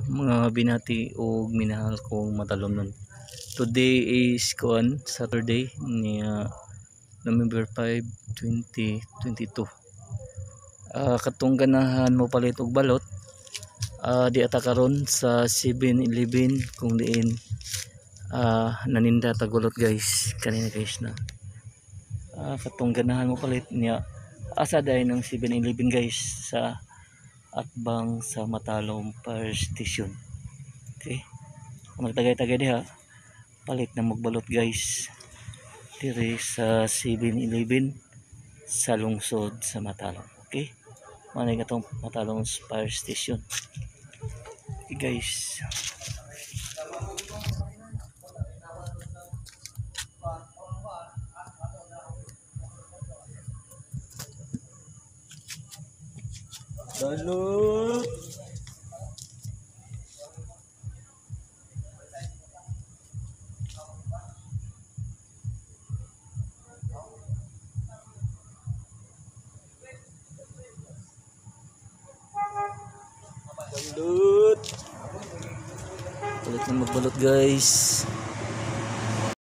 mga binati o minahal kong matalon. Today is Saturday ni November 5, 2022. Katong ganahan mo palit og balot di ata karon sa 7-Eleven kung diin naninda tagulot guys kanina guys na katong ganahan mo palit niya asa dahil ng 7-Eleven guys sa Atbang sa Matalom Fire Station. Okay, kung nagtagay-tagay diha palit na magbalot guys diri sa 7-Eleven sa lungsod sa Matalom. Okay, manay katong Matalom Fire Station. Okay guys, balot balot palit na magbalot guys.